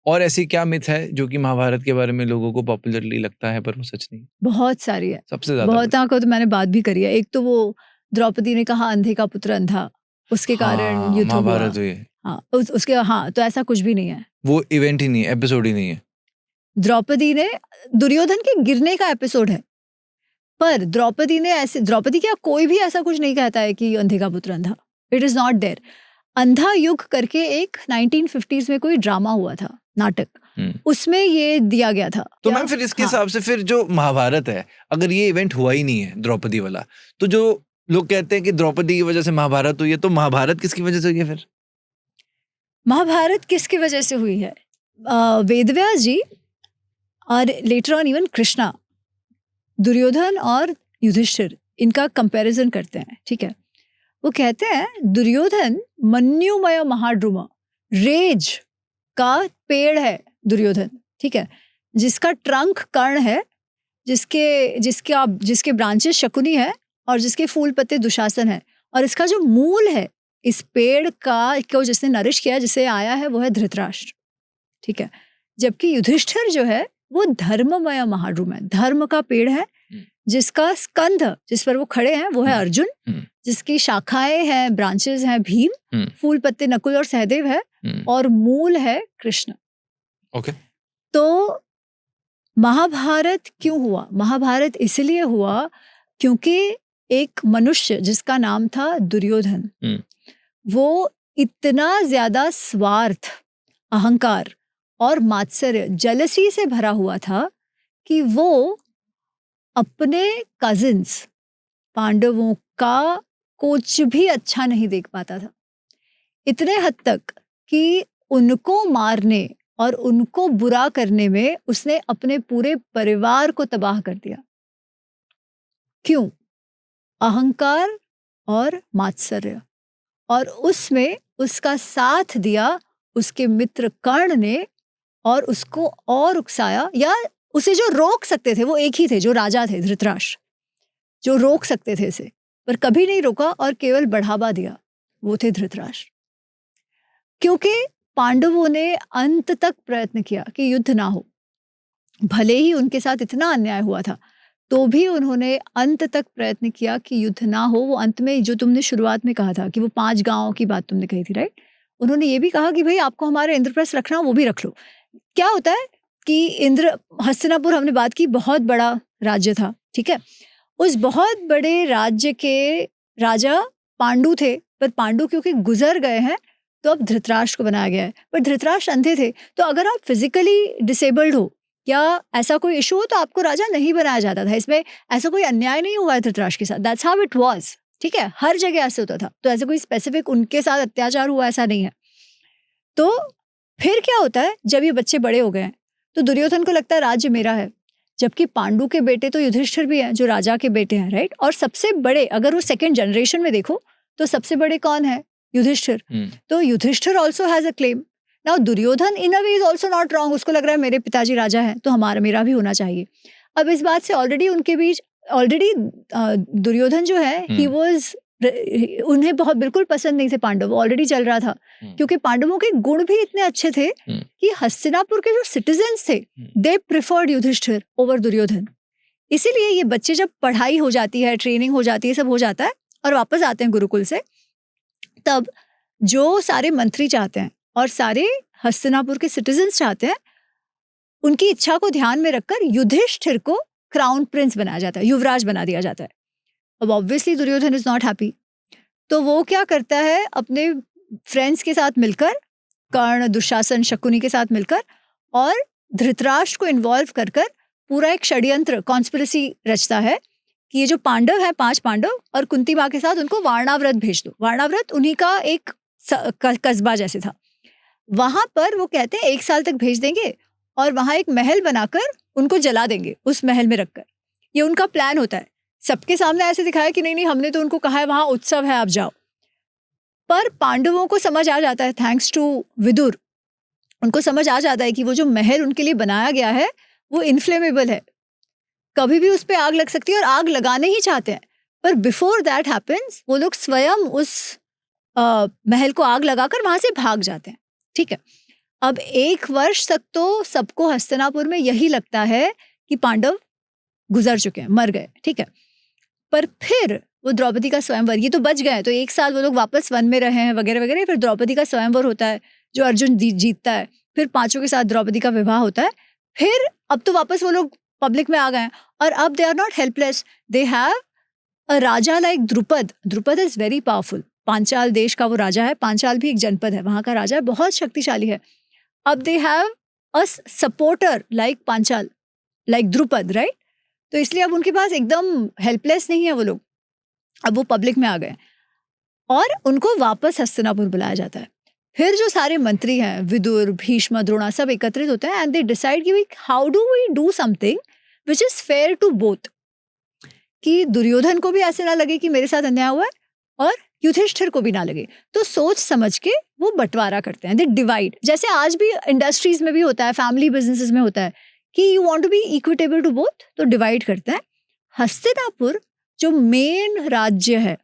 और ऐसी क्या मिथ है जो कि महाभारत के बारे में लोगों को पॉपुलरली लगता है पर वो सच नहीं? बहुत सारी है, सबसे ज्यादा बहुत को तो मैंने बात भी करी है। एक तो वो द्रौपदी ने कहा अंधे का पुत्र अंधा, उसके कारण युद्ध हुआ। महाभारत हुई। हाँ उसके हाँ, तो ऐसा कुछ भी नहीं है, वो इवेंट ही नहीं है, एपिसोड ही नहीं है। द्रौपदी ने दुर्योधन के गिरने का एपिसोड है, पर द्रौपदी ने ऐसे, द्रौपदी क्या कोई भी ऐसा कुछ नहीं कहता है कि अंधे का पुत्र अंधा, इट इज नॉट देयर। अंधा युग करके एक 1950s में कोई ड्रामा हुआ था, नाटक, उसमें ये दिया गया था। तो मैम फिर इसके हिसाब से फिर जो महाभारत है, अगर ये इवेंट हुआ ही नहीं है द्रौपदी वाला, तो जो लोग कहते हैं कि द्रौपदी की वजह से महाभारत हुई है, तो महाभारत किसकी वजह से हुई है फिर? महाभारत किसकी वजह से हुई है? वेदव्यास जी और later on even Krishna, Duryodhan और युधिष्ठिर, इनका कंपैरिजन करते हैं, ठीक है। वो कहते हैं दुर्योधन मन्युमय महाद्रुम, रेज का पेड़ है दुर्योधन, ठीक है, जिसका ट्रंक कर्ण है, जिसके ब्रांचेस शकुनी है और जिसके फूल पत्ते दुशासन है, और इसका जो मूल है, इस पेड़ को जिसने नरिश किया, जिसे आया है, वो है धृतराष्ट्र, ठीक है। जबकि युधिष्ठिर जो है वो धर्ममय महाद्रुम है, धर्म का पेड़ है, जिसका स्कंध, जिस पर वो खड़े हैं, वो है अर्जुन, जिसकी शाखाएं हैं, ब्रांचेस हैं भीम, फूल पत्ते नकुल और सहदेव है, और मूल है कृष्ण। ओके। तो महाभारत क्यों हुआ? महाभारत इसलिए हुआ क्योंकि एक मनुष्य जिसका नाम था दुर्योधन, वो इतना ज्यादा स्वार्थ, अहंकार और मात्सर्य, जेलसी से भरा हुआ था कि वो अपने कजिन्स पांडवों का कुछ भी अच्छा नहीं देख पाता था, इतने हद तक कि उनको मारने और उनको बुरा करने में उसने अपने पूरे परिवार को तबाह कर दिया। क्यों? अहंकार और मात्सर्य। और उसमें उसका साथ दिया उसके मित्र कर्ण ने, और उसको और उकसाया, या उसे जो रोक सकते थे वो एक ही थे, जो राजा थे धृतराष्ट्र, जो रोक सकते थे इसे, पर कभी नहीं रोका और केवल बढ़ावा दिया, वो थे धृतराष्ट्र। क्योंकि पांडवों ने अंत तक प्रयत्न किया कि युद्ध ना हो, भले ही उनके साथ इतना अन्याय हुआ था, तो भी उन्होंने अंत तक प्रयत्न किया कि युद्ध ना हो। वो अंत में जो तुमने शुरुआत में कहा था कि वो 5 गांवों की बात तुमने कही थी, राइट, उन्होंने ये भी कहा कि भाई आपको हमारे इंद्रप्रस्थ रखना, वो भी रख लो। क्या होता है कि हस्तिनापुर, हमने बात की, बहुत बड़ा राज्य था, ठीक है, उस बहुत बड़े राज्य के राजा पांडु थे, पर पांडु क्योंकि गुजर गए हैं तो अब धृतराष्ट्र को बनाया गया है, पर धृतराष्ट्र अंधे थे, तो अगर आप फिजिकली डिसेबल्ड हो या ऐसा कोई इशू हो तो आपको राजा नहीं बनाया जाता था। इसमें ऐसा कोई अन्याय नहीं हुआ है धृतराष्ट्र के साथ, दैट्स हाउ इट वाज, ठीक है, हर जगह ऐसे होता था, तो ऐसा कोई स्पेसिफिक उनके साथ अत्याचार हुआ ऐसा नहीं है। तो फिर क्या होता है, जब ये बच्चे बड़े हो गए हैं तो दुर्योधन को लगता है राज्य मेरा है, जबकि पांडु के बेटे तो युधिष्ठिर भी हैं जो राजा के बेटे हैं, राइट, और सबसे बड़े, अगर वो सेकेंड जनरेशन में देखो तो सबसे बड़े कौन है? युधिष्ठिर। तो Yudhishthir also has a claim. Now Duryodhan in a way is also not wrong, उसको लग रहा है मेरे पिताजी राजा हैं तो मेरा भी होना चाहिए। अब इस बात से ऑलरेडी उनके बीच, ऑलरेडी दुर्योधन जो है ही वाज, उन्हें बहुत बिल्कुल पसंद नहीं थे पांडव, ऑलरेडी चल रहा था, क्योंकि पांडवों के गुण भी इतने अच्छे थे कि हस्तिनापुर के जो सिटीजन्स थे दे प्रेफर्ड युधिष्ठिर ओवर दुर्योधन। इसीलिए ये बच्चे जब पढ़ाई हो जाती है, ट्रेनिंग हो जाती है, सब हो जाता है और वापस आते हैं गुरुकुल से, तब जो सारे मंत्री चाहते हैं और सारे हस्तिनापुर के सिटीजन्स चाहते हैं, उनकी इच्छा को ध्यान में रखकर युधिष्ठिर को क्राउन प्रिंस बनाया जाता है, युवराज बना दिया जाता है। अब obviously Duryodhan is not happy, तो वो क्या करता है, अपने फ्रेंड्स के साथ मिलकर, कर्ण, दुशासन, शकुनी के साथ मिलकर और धृतराष्ट्र को इन्वॉल्व कर पूरा एक षड्यंत्र, कॉन्स्पिरेसी रचता है कि ये जो पांडव है, 5 पांडव और कुंती माँ के साथ, उनको वारणाव्रत भेज दो। वारणाव्रत उन्हीं का एक कस्बा जैसे था, वहां पर वो कहते हैं 1 साल तक भेज देंगे और वहां एक महल बनाकर उनको जला देंगे, उस महल में रखकर। ये उनका प्लान होता है, सबके सामने ऐसे दिखाया कि नहीं हमने तो उनको कहा है वहां उत्सव है, आप जाओ। पर पांडवों को समझ आ जाता है, थैंक्स टू विदुर, उनको समझ आ जाता है कि वो जो महल उनके लिए बनाया गया है वो इनफ्लेमेबल है, कभी भी उस पर आग लग सकती है, और आग लगाने ही चाहते हैं। पर बिफोर दैट हैपेंस वो लोग स्वयं उस महल को आग लगाकर वहां से भाग जाते हैं, ठीक है। अब 1 वर्ष तक तो सबको हस्तिनापुर में यही लगता है कि पांडव गुजर चुके हैं, मर गए, ठीक है। पर फिर वो द्रौपदी का स्वयंवर, ये तो बच गए, तो 1 साल वो लोग वापस वन में रहे हैं वगैरह वगैरह। फिर द्रौपदी का स्वयंवर होता है जो अर्जुन जीतता है, फिर 5 के साथ द्रौपदी का विवाह होता है। फिर अब तो वापस वो लोग पब्लिक में आ गए हैं और अब they are not helpless, they have a raja like Drupad. Drupad is very powerful, Panchal देश का वो राजा है, पांचाल भी एक जनपद है, वहां का राजा है, बहुत शक्तिशाली है। अब they have a supporter like Panchal, like Drupad, right. तो इसलिए अब उनके पास एकदम हेल्पलेस नहीं है वो लोग, अब वो पब्लिक में आ गए और उनको वापस हस्तिनापुर बुलाया जाता है। फिर जो सारे मंत्री हैं, विदुर, भीष्म, द्रोणा, सब एकत्रित होते हैं एंड दे डिसाइड कि how do we do something which is fair to both, कि दुर्योधन को भी ऐसे ना लगे कि मेरे साथ अन्याय हुआ है और युधिष्ठिर को भी ना लगे। तो सोच समझ के वो बंटवारा करते हैं, दे डिवाइड। जैसे आज भी इंडस्ट्रीज में भी होता है, फैमिली बिजनेसेस में होता है कि you want to be equitable to both, तो डिवाइड करते हैं। हस्तिनापुर जो मेन राज्य है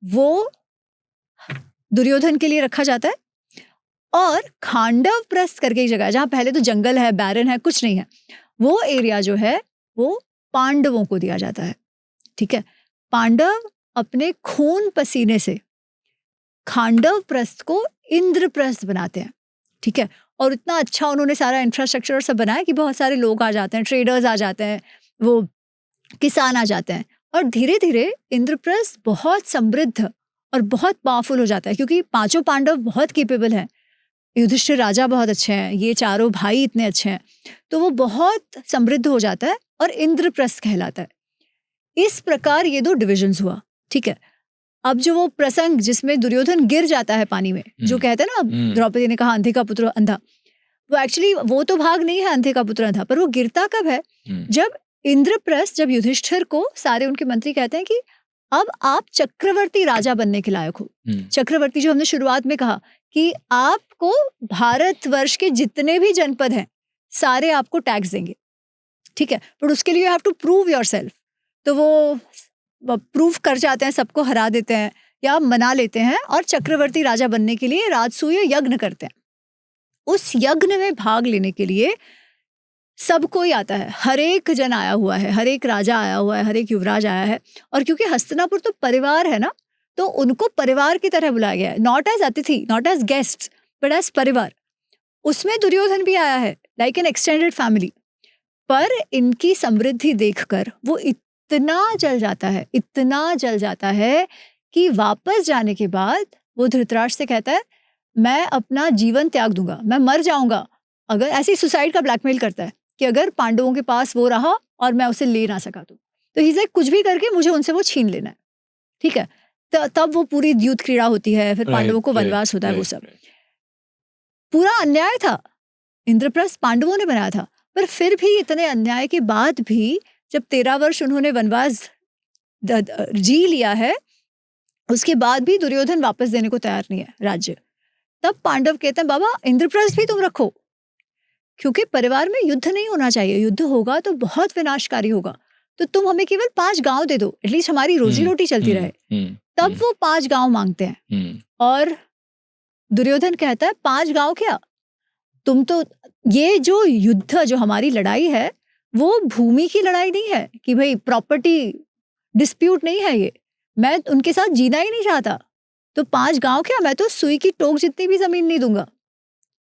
वो दुर्योधन के लिए रखा जाता है और खांडव प्रस्थ करके एक जगह है जहां पहले तो जंगल है, बैरन है, कुछ नहीं है, वो एरिया जो है वो पांडवों को दिया जाता है, ठीक है। पांडव अपने खून पसीने से खांडव प्रस्थ को इंद्रप्रस्थ बनाते हैं, ठीक है। और इतना अच्छा उन्होंने सारा इंफ्रास्ट्रक्चर सब बनाया कि बहुत सारे लोग आ जाते हैं, ट्रेडर्स आ जाते हैं, वो किसान आ जाते हैं और धीरे धीरे इंद्रप्रस्थ बहुत समृद्ध और बहुत पावरफुल हो जाता है, क्योंकि 5 पांडव बहुत केपेबल हैं, युधिष्ठिर राजा बहुत अच्छे हैं, ये 4 भाई इतने अच्छे हैं, तो वो बहुत समृद्ध हो जाता है और इंद्रप्रस्थ कहलाता है। इस प्रकार ये 2 डिविजन्स हुआ, ठीक है। अब जो वो प्रसंग जिसमें दुर्योधन गिर जाता है पानी में, जो कहते हैं ना द्रौपदी ने कहा अंधे का पुत्र अंधा, वो एक्चुअली वो तो भाग नहीं है अंधे का पुत्र अंधा, पर वो गिरता कब है, जब इंद्रप्रस्थ, जब युधिष्ठिर को सारे उनके मंत्री कहते हैं कि अब आप चक्रवर्ती राजा बनने के लायक हो। चक्रवर्ती जो हमने शुरुआत में कहा कि आपको भारतवर्ष के जितने भी जनपद हैं सारे आपको टैक्स देंगे, ठीक है, पर उसके लिए you have to prove yourself. तो वो प्रूव कर जाते हैं, सबको हरा देते हैं या मना लेते हैं और चक्रवर्ती राजा बनने के लिए राजसूय यज्ञ करते हैं। उस यज्ञ में भाग लेने के लिए सब कोई आता है, हर एक जन आया हुआ है, हर एक राजा आया हुआ है, हर एक युवराज आया है। और क्योंकि हस्तिनापुर तो परिवार है ना, तो उनको परिवार की तरह बुलाया गया है, नॉट एज अतिथि, not as guest, but as परिवार। उसमें दुर्योधन भी आया है, लाइक एन एक्सटेंडेड फैमिली। पर इनकी समृद्धि देखकर वो इतना जल जाता है, इतना जल जाता है कि वापस जाने के बाद वो धृतराष्ट्र से कहता है मैं अपना जीवन त्याग दूंगा, मैं मर जाऊंगा अगर, ऐसे सुसाइड का ब्लैकमेल करता है कि अगर पांडवों के पास वो रहा और मैं उसे ले ना सका तो ही से कुछ भी करके मुझे उनसे वो छीन लेना है, ठीक है। तब वो पूरी युद्ध क्रीड़ा होती है, फिर पांडवों को वनवास होता है, वो सब पूरा अन्याय था, इंद्रप्रस्थ पांडवों ने बनाया था। पर फिर भी इतने अन्याय के बाद भी जब 13 वर्ष उन्होंने वनवास जी लिया है, उसके बाद भी दुर्योधन वापस देने को तैयार नहीं है राज्य। तब पांडव कहते हैं बाबा इंद्रप्रस्थ भी तुम रखो, क्योंकि परिवार में युद्ध नहीं होना चाहिए, युद्ध होगा तो बहुत विनाशकारी होगा, तो तुम हमें केवल 5 गांव दे दो, एटलीस्ट हमारी रोजी रोटी चलती रहे। तब वो 5 गांव मांगते हैं और दुर्योधन कहता है 5 गांव क्या, तुम तो, ये जो युद्ध, जो हमारी लड़ाई है वो भूमि की लड़ाई नहीं है कि भाई प्रॉपर्टी डिस्प्यूट नहीं है, ये मैं उनके साथ जीना ही नहीं चाहता, तो 5 गांव क्या, मैं तो सुई की टोक जितनी भी जमीन नहीं दूंगा,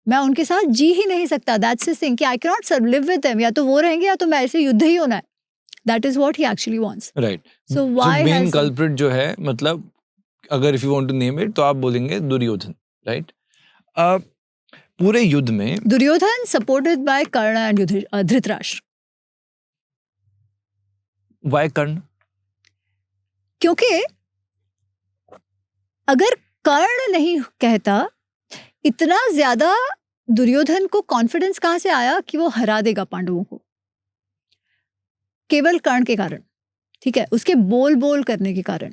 मैं उनके साथ जी ही नहीं सकता। दैट्स हिज थिंग कि I can not live with them, या तो वो रहेंगे या तो मैं, ऐसे युद्ध ही होना है। That is what he actually wants, right. So why main culprit जो है, मतलब अगर if you want to name it तो आप बोलेंगे दुर्योधन, राइट। पूरे युद्ध में Duryodhana supported by Karna and Dhritarashtra. Why Karna? क्योंकि अगर कर्ण नहीं कहता, इतना ज्यादा दुर्योधन को कॉन्फिडेंस कहां से आया कि वो हरा देगा पांडवों को? केवल कर्ण के कारण, ठीक है, उसके बोल बोल करने के कारण।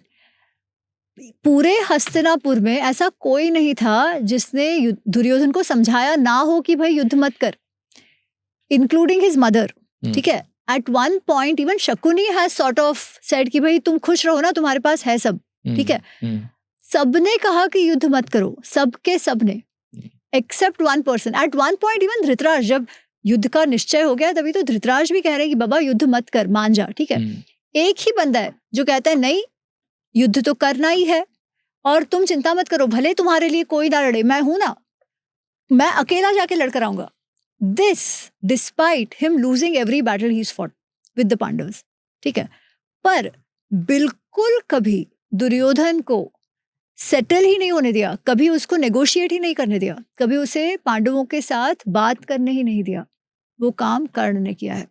पूरे हस्तिनापुर में ऐसा कोई नहीं था जिसने दुर्योधन को समझाया ना हो कि भाई युद्ध मत कर, इंक्लूडिंग हिज मदर, ठीक है। At one point even Shakuni has sort of said कि भाई तुम खुश रहो ना, तुम्हारे पास है सब, ठीक है। सबने कहा कि युद्ध मत करो, सबके सबने, except one person at one point. Even Dhritraj, जब युद्ध का निश्चय हो गया तभी तो धृतराज भी कह रहे हैं कि बाबा युद्ध मत कर, मान जा, ठीक है। एक ही बंदा है जो कहता है नहीं युद्ध तो करना ही है और तुम चिंता मत करो, भले तुम्हारे लिए कोई ना लड़े, मैं हूं ना, मैं अकेला जाके लड़कर आऊंगा। This despite him losing every battle he fought with the Pandavas, ठीक है। पर बिल्कुल कभी दुर्योधन को सेटल ही नहीं होने दिया, कभी उसको नेगोशिएट ही नहीं करने दिया, कभी उसे पांडवों के साथ बात करने ही नहीं दिया। वो काम कर्ण ने किया है।